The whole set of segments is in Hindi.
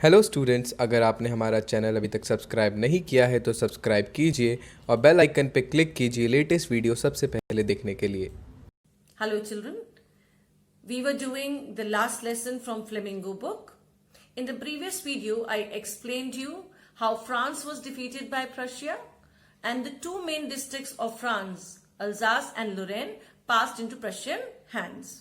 हेलो स्टूडेंट्स, अगर आपने हमारा चैनल अभी तक सब्सक्राइब नहीं किया है तो सब्सक्राइब कीजिए और बेल आइकन पे क्लिक कीजिए लेटेस्ट वीडियो सबसे पहले देखने के लिए। Hello children, we were doing the last lesson from Flamingo book. In the previous video, I explained you how France was defeated by Prussia and the two main districts of France, Alsace and Lorraine, passed into Prussian hands.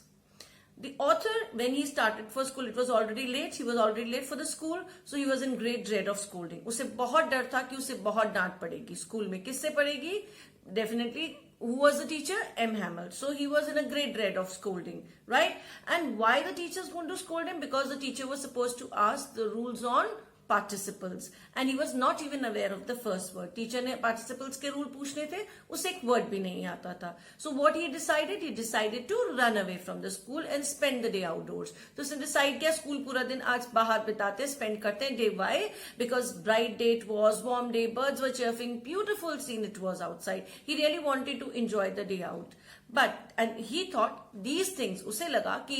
The author, when he started for school, it was already late. He was already late for the school, so he was in great dread of scolding. उसे बहुत डर था कि उसे बहुत डांट पड़ेगी स्कूल में. किससे पड़ेगी? Definitely, who was the teacher? M. Hamel. So he was in a great dread of scolding, right? And why the teachers want to scold him? Because the teacher was supposed to ask the rules on participles and he was not even aware of the first word. Teacher ने participles के rule पूछने थे, उसे एक word भी नहीं आता था. So what he decided to run away from the school and spend the day outdoors. तो उसने decide किया school पूरा दिन आज बाहर बिताते spend करते हैं. Day why? Because bright day it was, warm day, birds were chirping, beautiful scene it was outside. He really wanted to enjoy the day out. And he thought these things, उसे लगा कि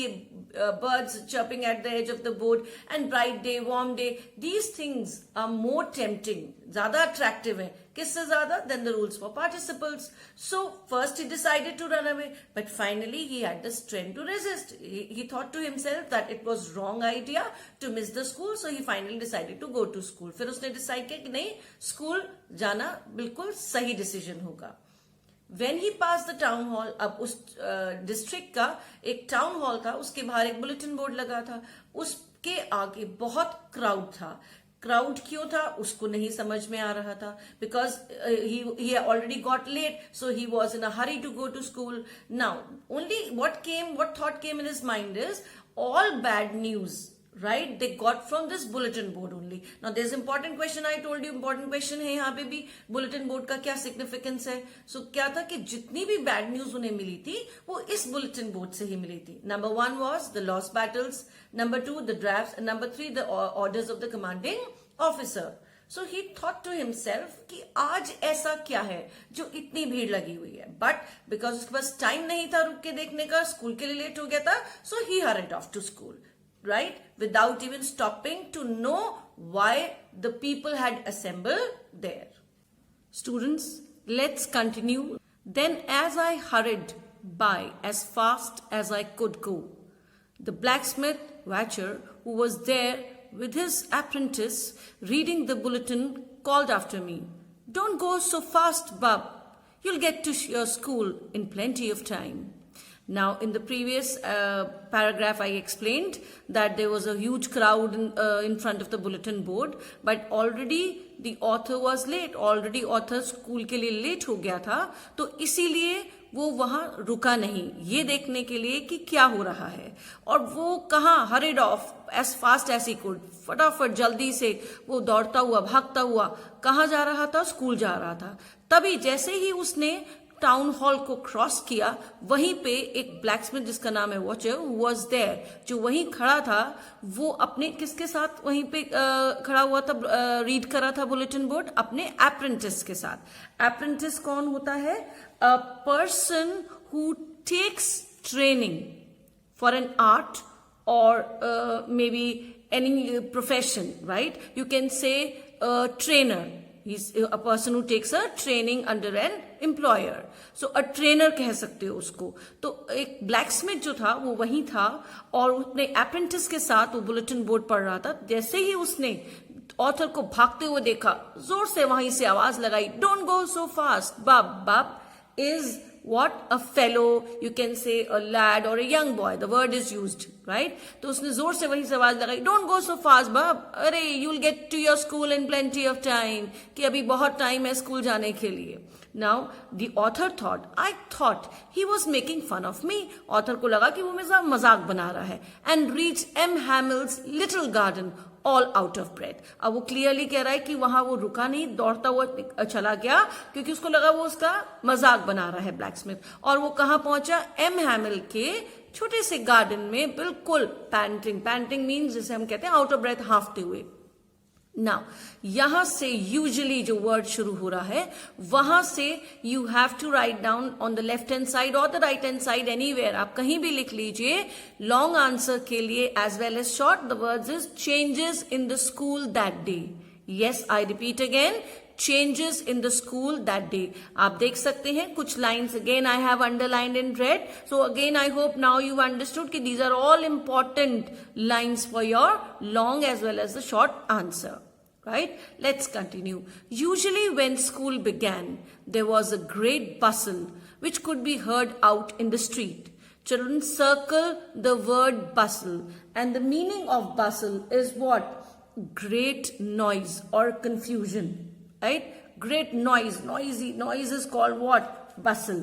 birds chirping at the edge of the boat and bright day, warm day, these things are more tempting, ज़्यादा attractive है. किससे ज़्यादा? Than the rules for participles. So first he decided to run away, but finally he had the strength to resist. He thought to himself that it was wrong idea to miss the school, so he finally decided to go to school. फिर उसने decide किया कि नहीं, school जाना बिल्कुल सही decision होगा. When he passed the town hall, अब उस डिस्ट्रिक्ट का एक टाउन हॉल था, उसके बाहर एक बुलेटिन बोर्ड लगा था, उसके आगे बहुत क्राउड था. क्राउड क्यों था उसको नहीं समझ में आ रहा था, because he already got late, so he was in a hurry to go to school. Now only what thought came in his mind is all bad news, right, they got from this bulletin board only. Now there's important question, I told you important question है यहाँ पे भी. bulletin board का क्या significance है? So क्या था कि जितनी भी bad news उन्हें मिली थी वो इस bulletin board से ही मिली थी. Number 1 was the lost battles, number 2 the drafts, and number 3 the orders of the commanding officer. So he thought to himself कि आज ऐसा क्या है जो इतनी भीड़ लगी हुई है. But because उसके पास टाइम नहीं था रुक के देखने का, स्कूल के लिए लेट हो गया था, so he hurried off to school, right, without even stopping to know why the people had assembled there. Students, let's continue. Then as I hurried by as fast as I could go, the blacksmith Watcher, who was there with his apprentice reading the bulletin, called after me, "Don't go so fast, bub. You'll get to your school in plenty of time." Now, in the previous paragraph, I explained that there was a huge crowd in front of the bulletin board, but already the author was late. Already author school के लिए late हो गया था, तो इसीलिए वो वहाँ रुका नहीं ये देखने के लिए कि क्या हो रहा है. और वो कहाँ hurried off as fast as he could, फटाफट जल्दी से वो दौड़ता हुआ भागता हुआ कहाँ जा रहा था? स्कूल जा रहा था. तभी जैसे ही उसने टाउन हॉल को क्रॉस किया, वहीं पे एक ब्लैकस्मिथ जिसका नाम है वॉचर वॉज देयर, जो वहीं खड़ा था. वो अपने किसके साथ वहीं पे खड़ा हुआ था, रीड कर रहा था बुलेटिन बोर्ड? अपने अप्रेंटिस के साथ. अप्रेंटिस कौन होता है? A person who takes training for an art और may be any profession, right? You can say trainer. He's a person who takes a training under an employer. So a trainer कह सकते हो उसको. तो एक blacksmith जो था वो वहीं था और अपने apprentice के साथ वो bulletin board पढ़ रहा था. जैसे ही उसने ऑथर को भागते हुए देखा, जोर से वहीं से आवाज लगाई, "Don't go so fast, bub." Bub is what? A fellow, you can say a lad or a young boy. The word is used, right? तो उसने जोर से वहीं से आवाज लगाई, "Don't go so fast, bub. अरे, you'll get to your school in plenty of time." कि अभी बहुत टाइम है स्कूल जाने के लिए. Now the author I thought he was making fun of me. Author को लगा कि वो मेरा मजाक बना रहा है. And reached M. Hamel's little garden all out of breath. अब वो क्लियरली कह रहा है कि वहां वो रुका नहीं, दौड़ता हुआ चला गया क्योंकि उसको लगा वो उसका मजाक बना रहा है ब्लैकस्मिथ. और वो कहां पहुंचा? एम हैमिल के छोटे से गार्डन में, बिल्कुल पैंटिंग मीन्स जिसे हम कहते हैं आउट ऑफ ब्रेथ, हांफते हुए. नाउ यहां से यूजुअली जो वर्ड शुरू हो रहा है वहां से you have to write down on the left hand side और the right hand side, anywhere आप कहीं भी लिख लीजिए लॉन्ग आंसर के लिए as well as short. The words is changes in the school that day. Yes, I repeat again, changes in the school that day. आप देख सकते हैं कुछ lines again I have underlined in red. So again I hope now you've understood कि these are all important lines for your long as well as the short answer. Right? Let's continue. Usually when school began, there was a great bustle which could be heard out in the street. Children, circle the word bustle, and the meaning of bustle is what? Great noise or confusion. Right? Great noise. Noise is called what? Bustle.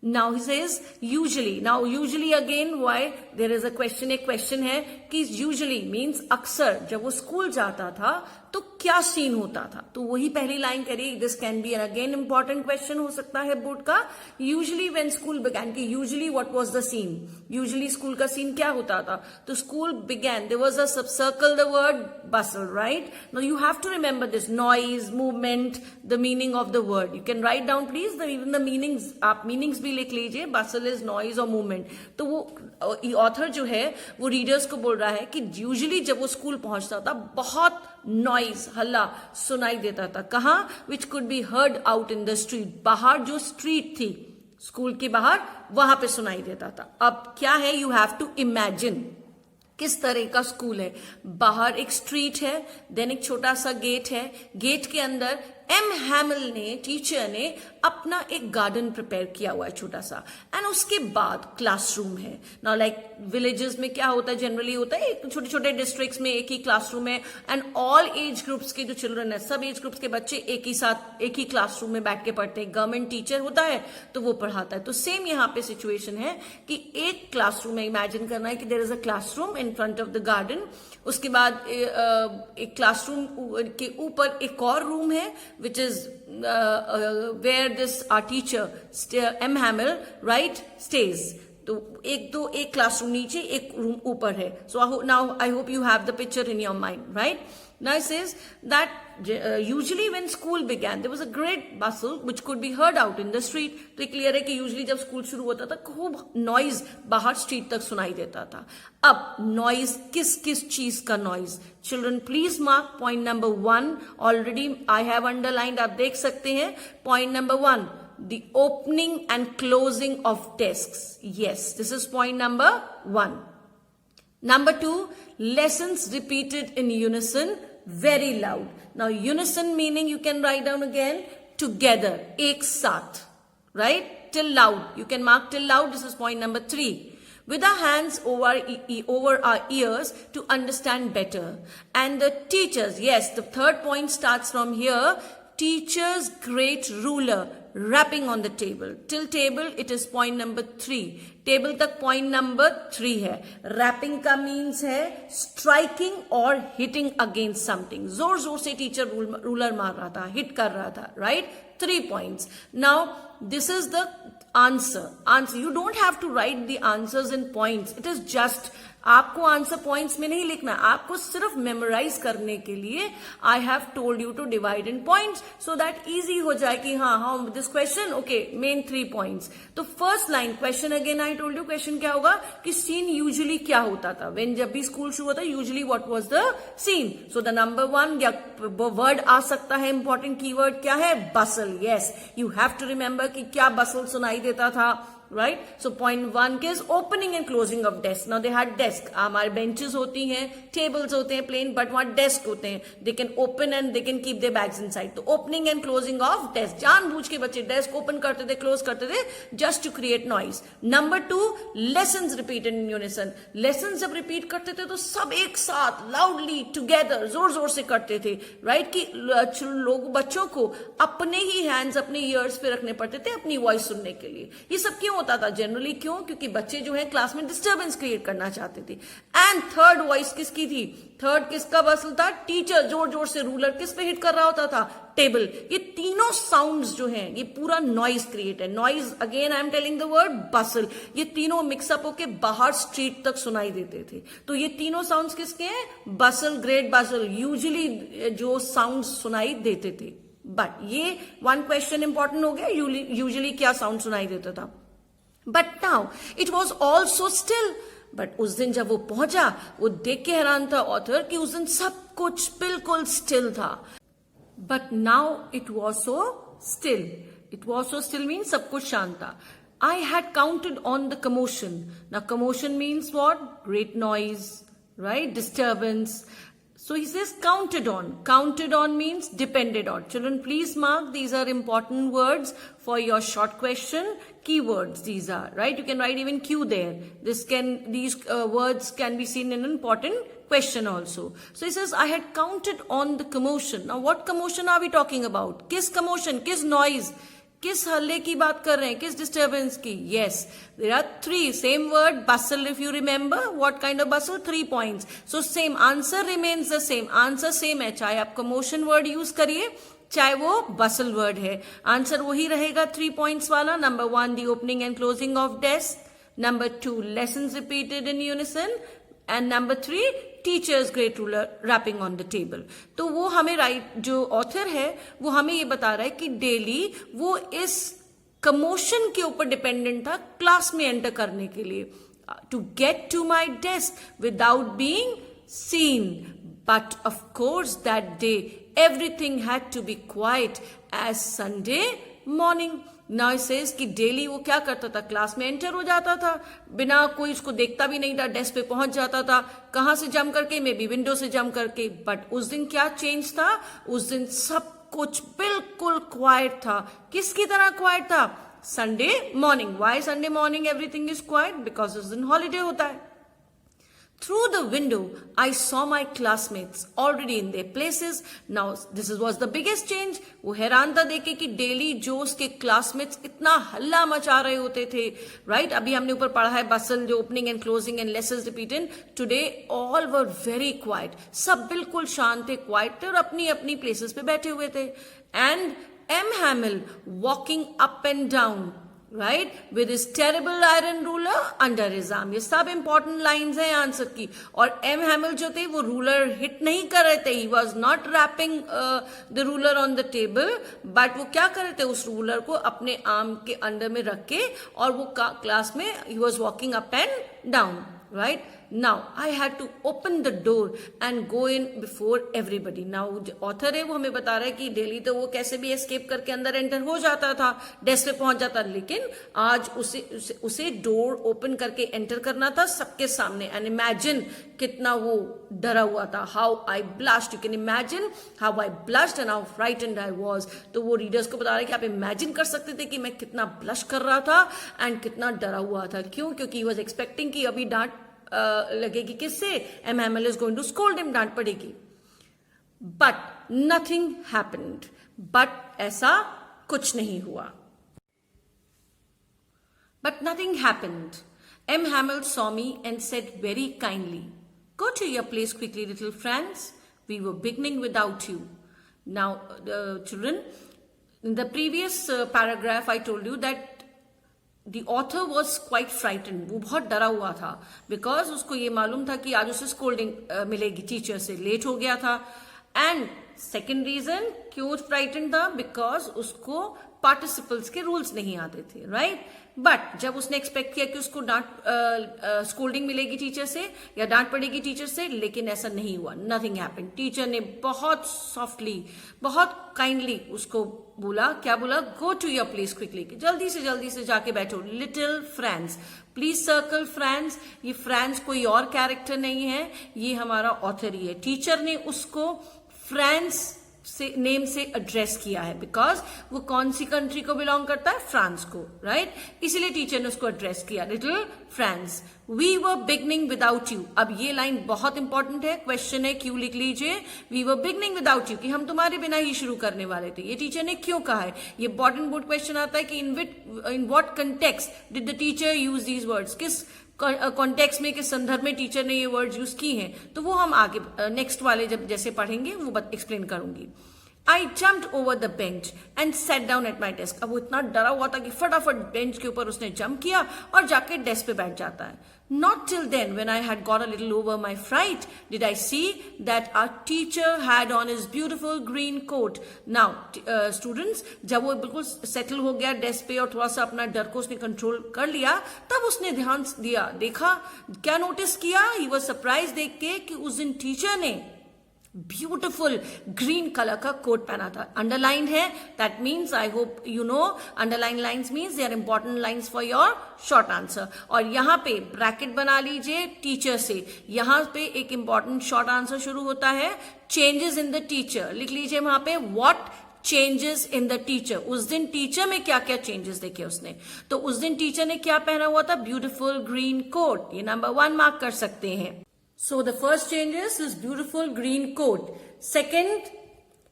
Now he says usually. Now usually again why there is a question. एक question है कि usually means अक्सर जब वो स्कूल जाता था तो क्या सीन होता था. तो वही पहली लाइन करिए. This can be an again important question हो सकता है बोर्ड का. यूजुअली व्हेन स्कूल बिगैन कि usually what was the scene. Usually school का सीन क्या होता था. तो school began there was a sub circle the word bustle, right? Now you have to remember this noise, movement, the meaning of the word. You can write down please even the meanings. आप meanings भी लिख लीजिए. Bustle is noise or movement. तो वो ऑथर जो है वो रीडर्स को बोल रहा है कि यूजुअली जब वो स्कूल पहुंचता था बहुत नॉइज हल्ला सुनाई देता था. कहां? Which could be heard out in the street. बाहर जो स्ट्रीट थी स्कूल के बाहर वहां पे सुनाई देता था. अब क्या है, यू हैव टू इमेजिन किस तरह का स्कूल है. बाहर एक स्ट्रीट है, देन एक छोटा सा गेट है. गेट के अंदर एम हैमिल ने टीचर ने अपना एक गार्डन प्रिपेयर किया हुआ है छोटा सा. एंड उसके बाद क्लासरूम है. नाउ लाइक विलेजेस में क्या होता है, जनरली होता है छोटे छोटे डिस्ट्रिक्ट्स में एक ही क्लासरूम है एंड ऑल एज ग्रुप्स के जो चिल्ड्रन है सब एज ग्रुप्स के बच्चे एक ही साथ एक ही क्लासरूम में बैठ के पढ़ते हैं. गवर्नमेंट टीचर होता है तो वो पढ़ाता है. तो सेम यहाँ पे सिचुएशन है कि एक क्लासरूम है. इमेजिन करना है कि there is a classroom in front of the garden. उसके बाद एक क्लासरूम के ऊपर एक और रूम है which is where this our teacher M. Hamill right stays. तो एक क्लासरूम नीचे एक रूम ऊपर है. So now I hope you have the picture in your mind, right? Now it says that usually when school began there was a great bustle which could be heard out in the street. तो ये क्लियर है कि यूजुअली जब स्कूल शुरू होता था खूब नॉइज बाहर स्ट्रीट तक सुनाई देता था. अब नॉइज किस किस चीज का noise. Children please mark point number 1. Already I have underlined, आप देख सकते हैं. Point number 1, the opening and closing of desks. Yes, this is point number 1. Number 2, lessons repeated in unison, very loud. Now unison meaning you can write down again together, एक साथ, right? Till loud. You can mark till loud. This is point number 3. With our hands over our ears to understand better. And the teachers, yes, the third point starts from here. Teacher's great ruler rapping on the table. Till table it is point number 3. Table तक पॉइंट नंबर 3 है. रैपिंग का मीन्स है स्ट्राइकिंग और हिटिंग अगेंस्ट समथिंग. जोर जोर से टीचर रूलर मार रहा था, हिट कर रहा था, right? 3 points. Now this is the answer. You don't have to write the answers in points. It is just आपको आंसर पॉइंट्स में नहीं लिखना, आपको सिर्फ मेमोराइज करने के लिए I have told you to divide in points so that easy हो जाए कि हाँ this question okay main 3 points. तो first line question again I told you question क्या होगा कि सीन यूजुअली क्या होता था व्हेन जब भी स्कूल शुरू होता usually what was the scene. So the number 1 या वर्ड आ सकता है इंपॉर्टेंट कीवर्ड क्या है bustle. Yes you have to remember कि क्या बसल सुनाई देता था. Right? So point 1 is opening and closing of desk. Now they had desk. हमारे benches होती हैं, tables होते हैं plain, but वहाँ desk होते हैं. They can open and they can keep their bags inside. तो opening and closing of desk. जानबूझ के बच्चे desk open करते थे, close करते थे, just to create noise. Number 2, lessons repeated in unison. Lessons जब repeat करते थे तो सब एक साथ loudly together जोर जोर से करते थे, right? कि लोग बच्चों को अपने ही hands अपने ears पे रखने पड़ते थे अपनी voice सुनने के लिए. ये सब क्यों होता था जनरली, क्यों? क्योंकि बच्चे जो है क्लास में डिस्टर्बेंस क्रिएट करना चाहते थे। एंड थर्ड वॉइस किसकी थी? थर्ड किसका बसल था? टीचर जोर जोर से रूलर किस पे हिट कर रहा होता था? टेबल। ये तीनों साउंड्स जो हैं, ये पूरा नॉइज क्रिएट है। Noise, again I am telling the word, bustle. ये तीनों मिक्सअप होके बाहर स्ट्रीट तक सुनाई देते थे। तो ये तीनों साउंड्स किसके हैं? बसल, ग्रेट बसल, यूजुअली जो साउंड सुनाई देते थे। बट ये वन क्वेश्चन इंपॉर्टेंट हो गया, यूजुअली क्या साउंड सुनाई देता था। But now it was also still. But उस दिन जब वो पहुंचा, वो देख के हैरान था ऑथर कि उस दिन सब कुछ बिल्कुल स्टिल था। But now it was so still. It was so still means सब कुछ शांत था। I had counted on the commotion. Now commotion means what? Great noise, right? Disturbance. So he says counted on. Counted on means depended on. Children, please mark, these are important words for your short question. Keywords these are, right? You can write even Q there. These words can be seen in an important question also. So he says, I had counted on the commotion. Now what commotion are we talking about? Kis commotion? Kis noise? किस हल्ले की बात कर रहे हैं? किस डिस्टर्बेंस की? Yes, there are three, same word bustle, if you remember what kind of bustle, 3 points. So same answer remains the same, answer same है, चाहे आप कमोशन वर्ड यूज करिए चाहे वो बसल वर्ड है, आंसर वही रहेगा 3 पॉइंट्स वाला। Number 1 the opening and closing of desk, number 2 lessons repeated in unison, and number 3 teachers great ruler rapping on the table. तो वो हमें जो ऑथर है वो हमें ये बता रहा है कि डेली वो इस कमोशन के ऊपर डिपेंडेंट था क्लास में एंटर करने के लिए, to get to my desk without being seen. But of course that day everything had to be quiet as Sunday morning. Now says कि डेली वो क्या करता था? क्लास में एंटर हो जाता था, बिना कोई उसको देखता भी नहीं था, डेस्क पे पहुंच जाता था। कहां से जम करके? मे बी विंडो से जम करके। बट उस दिन क्या चेंज था? उस दिन सब कुछ बिल्कुल क्वाइट था। किसकी तरह क्वाइट था? Sunday morning. Why Sunday morning everything is quiet? Because उस दिन हॉलीडे होता है। Through the window, I saw my classmates already in their places. Now, this was the biggest change. वो हैरान था देखे कि डेली जो उसके क्लासमेट्स इतना हल्ला मचा रहे होते थे, राइट? अभी हमने ऊपर पढ़ा है बसल, जो opening and closing and lessons repeated. Today all were very quite, सब बिल्कुल शांत थे, क्वाइट थे और अपनी अपनी प्लेसेस पे बैठे हुए थे। And M Hamel walking up and down, right, with his terrible iron ruler under his arm. ये सब इंपॉर्टेंट लाइंस हैं आंसर की। और एम हैमिल जो थे वो रूलर हिट नहीं कर रहे थे, he was not rapping the ruler on the table, but वो क्या कर रहे थे? उस रूलर को अपने आर्म के अंडर में रख के और वो क्लास में he was walking up and down, right? Now I had to open the door and go in before everybody. Now author है वो हमें बता रहा है कि डेली तो वो कैसे भी एस्केप करके अंदर एंटर हो जाता था, डेस्क पे पहुंच जाता, लेकिन आज उसे डोर ओपन करके एंटर करना था सबके सामने। एंड इमेजिन कितना वो डरा हुआ था। How I blushed, you can imagine how I blushed and how frightened I was. तो वो रीडर्स को बता रहा है कि आप इमेजिन कर सकते थे कि मैं कितना ब्लश कर रहा था एंड कितना डरा हुआ था। क्यों? क्योंकि ही वॉज एक्सपेक्टिंग कि अभी डांट लगेगी किससे? M Hamel is going to scold him, डांट पड़ेगी। बट नथिंग हैपेंड, बट ऐसा कुछ नहीं हुआ। But nothing happened. M Hamel saw me and said very kindly, go to your place quickly little friends, we were beginning without you. Now children, in the previous paragraph I told you that the author was quite frightened. वो बहुत डरा हुआ था because उसको ये मालूम था कि आज उसे स्कोल्डिंग मिलेगी टीचर से, लेट हो गया था। एंड सेकेंड रीजन क्यों फ्राइटेंड था? बिकॉज उसको पार्टिसिपल्स के रूल्स नहीं आते थे, राइट? बट जब उसने एक्सपेक्ट किया कि उसको स्कोल्डिंग मिलेगी टीचर से या डांट पड़ेगी टीचर से, लेकिन ऐसा नहीं हुआ। Nothing happened. टीचर ने बहुत सॉफ्टली, बहुत काइंडली उसको बोला, क्या बोला? Go to your place quickly, जल्दी से जाके बैठो। Little friends, please circle friends. ये फ्रेंड्स कोई और कैरेक्टर नहीं है, ये हमारा ऑथर ही है। टीचर ने उसको फ्रेंड्स नेम से एड्रेस किया है, बिकॉज वो कौन सी कंट्री को बिलोंग करता है, फ्रांस को, राइट? इसीलिए टीचर ने उसको एड्रेस किया, little friends, we were beginning without you. अब ये लाइन बहुत इंपॉर्टेंट है, क्वेश्चन है, क्यों लिख लीजिए, we were beginning without you, कि हम तुम्हारे बिना ही शुरू करने वाले थे। ये टीचर ने क्यों कहा है? ये इंपॉर्टेंट बोर्ड क्वेश्चन आता है कि in what context did the teacher use these words, किस कॉन्टेक्स्ट में, किस संदर्भ में टीचर ने ये वर्ड्स यूज की हैं, तो वो हम आगे नेक्स्ट वाले जब जैसे पढ़ेंगे वो एक्सप्लेन करूंगी। I jumped over the bench and sat down at my desk. अब वो इतना डरा हुआ था कि फटाफट बेंच के ऊपर उसने जंप किया और जाके डेस्क पे बैठ जाता है। Not till then, when I had got a little over my fright, did I see that our teacher had on his beautiful green coat. Now, students, जब वो बिल्कुल सेटल हो गया डेस्क पे और थोड़ा सा अपना डर को उसने कंट्रोल कर लिया, तब उसने ध्यान दिया, देखा, क्या नोटिस किया? He was surprised देख के कि उस दिन टीचर ने ब्यूटिफुल ग्रीन कलर का कोट पहना था। अंडरलाइन है, that means, I hope you know, underline lines means they are important lines for your short answer. और यहाँ पे ब्रैकेट बना लीजिए टीचर से, यहाँ पे एक इंपॉर्टेंट शॉर्ट आंसर शुरू होता है, चेंजेस इन द टीचर, लिख लीजिए वहां पे, what changes in the teacher. उस दिन टीचर में क्या क्या चेंजेस देखे उसने, तो उस दिन टीचर ने क्या पहना हुआ था, ब्यूटिफुल ग्रीन कोट, ये नंबर 1 मार्क कर सकते हैं। So the first changes is beautiful green coat. Second,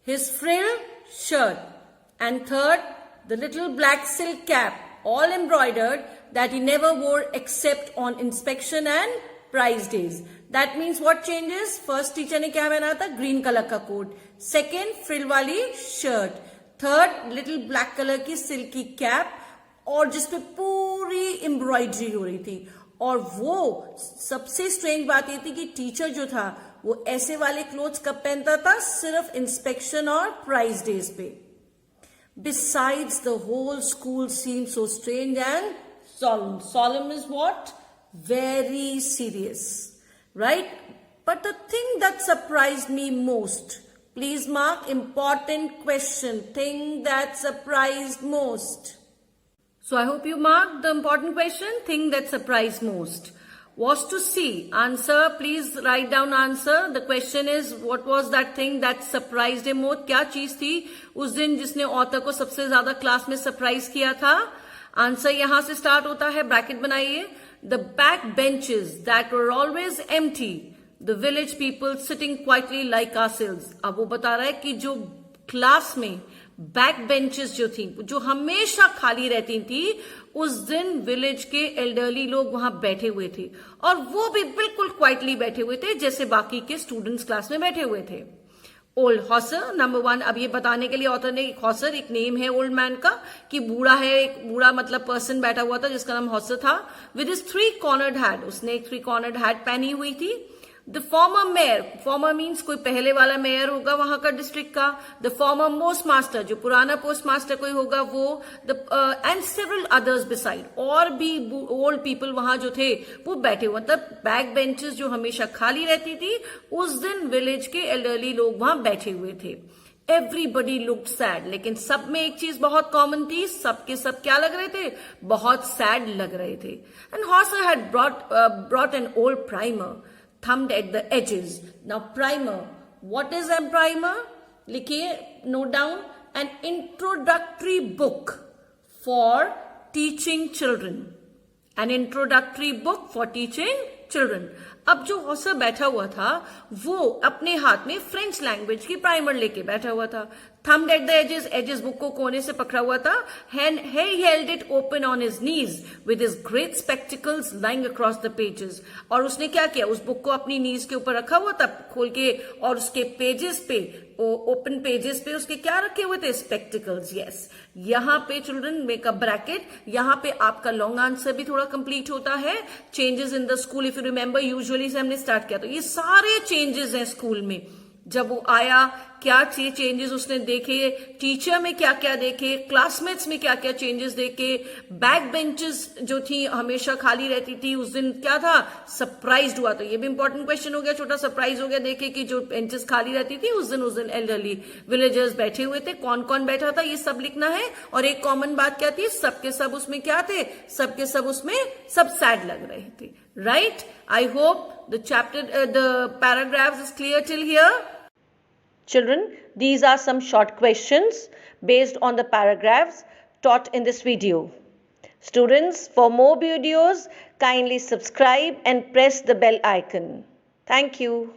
his frill shirt. And third, the little black silk cap, all embroidered, that he never wore except on inspection and prize days. That means what changes? First teacher ने क्या पहना था, green color का coat. Second, frill वाली shirt. Third, little black color की silky cap, और जिसपे पूरी embroidery हो रही थी। और वो सबसे स्ट्रेंज बात ये थी कि टीचर जो था वो ऐसे वाले क्लोथ्स कब पहनता था, सिर्फ इंस्पेक्शन और प्राइज डेज पे। Besides the whole school seem so strange and solemn. Solemn is what? Very serious, right? But the thing that surprised me most, please mark, important question, thing that surprised most. So I hope you marked the important question, thing that surprised most. Was to see. Answer, please write down answer. The question is, what was that thing that surprised him most? क्या चीज थी उस दिन जिसने ऑथर को सबसे ज्यादा क्लास में सरप्राइज किया था? आंसर यहां से स्टार्ट होता है, ब्रैकेट बनाइए, the back benches that were always empty, the village people sitting quietly like ourselves. अब वो बता रहा है कि जो क्लास में बैक बेंचेस जो थी, जो हमेशा खाली रहती थी, उस दिन विलेज के एल्डरली लोग वहां बैठे हुए थे, और वो भी बिल्कुल क्वाइटली बैठे हुए थे जैसे बाकी के स्टूडेंट्स क्लास में बैठे हुए थे। ओल्ड हॉसर, नंबर 1, अब ये बताने के लिए ऑथर ने, एक हॉसर एक नेम है ओल्ड मैन का, कि बूढ़ा है, एक बूढ़ा मतलब पर्सन बैठा हुआ था जिसका नाम हॉसर था। विद हिज 3 कॉर्नर्ड हैट, उसने एक 3 कॉर्नर्ड हैट पहनी हुई थी। The former mayor, farmer means कोई पहले वाला मेयर होगा वहां का डिस्ट्रिक्ट का। द फॉर्मर पोस्ट मास्टर, जो पुराना पोस्ट मास्टर कोई होगा वो। एंड सेवरल अदर्स बिसाइड, और भी ओल्ड पीपल वहां जो थे वो बैठे हुए, मतलब बैक बेंचेस जो हमेशा खाली रहती थी, उस दिन विलेज के एल्डरली लोग वहां बैठे हुए थे। एवरीबडी लुक्ड सैड, लेकिन सब में एक चीज बहुत कॉमन थी, सबके सब क्या लग रहे थे, बहुत सैड लग रहे थे। And Hauser had brought an old primer thumbed at the edges. Now primer, what is a primer? लिखिए, note down, an introductory book for teaching children. An introductory book for teaching children. अब जो हॉसर बैठा हुआ था वो अपने हाथ में फ्रेंच लैंग्वेज की प्राइमर लेके बैठा हुआ था। thumbed at the edges, edges book को कोने से पकड़ा हुआ था। He held it open on his knees with his great spectacles lying across the pages. और उसने क्या किया, उस बुक को अपनी नीज के ऊपर रखा हुआ था खोल के, और उसके पेजेस पे, ओपन पेजेस पे उसके क्या रखे हुए थे, स्पेक्टिकल्स। यस, यहाँ पे चिल्ड्रन मेक अ ब्रैकेट, यहाँ पे आपका लॉन्ग आंसर भी थोड़ा कंप्लीट होता है। Changes in the school, if you remember, usually से हमने स्टार्ट किया, तो ये सारे चेंजेस हैं स्कूल में। जब वो आया, क्या चेंजेस उसने देखे, टीचर में क्या क्या देखे, क्लासमेट्स में क्या क्या चेंजेस देखे, बैक बेंचेस जो थी हमेशा खाली रहती थी, उस दिन क्या था, सरप्राइज्ड हुआ। तो ये भी इंपॉर्टेंट क्वेश्चन हो गया, छोटा सरप्राइज हो गया, देखे कि जो बेंचेस खाली रहती थी उस दिन एल्डरली विलेजर्स बैठे हुए थे, कौन कौन बैठा था ये सब लिखना है। और एक कॉमन बात क्या थी, सबके सब उसमें क्या थे, सबके सब उसमें सब सैड लग रहे थे, right? I hope the chapter, the paragraphs is clear till here. Children, these are some short questions based on the paragraphs taught in this video. Students, for more videos, kindly subscribe and press the bell icon. Thank you.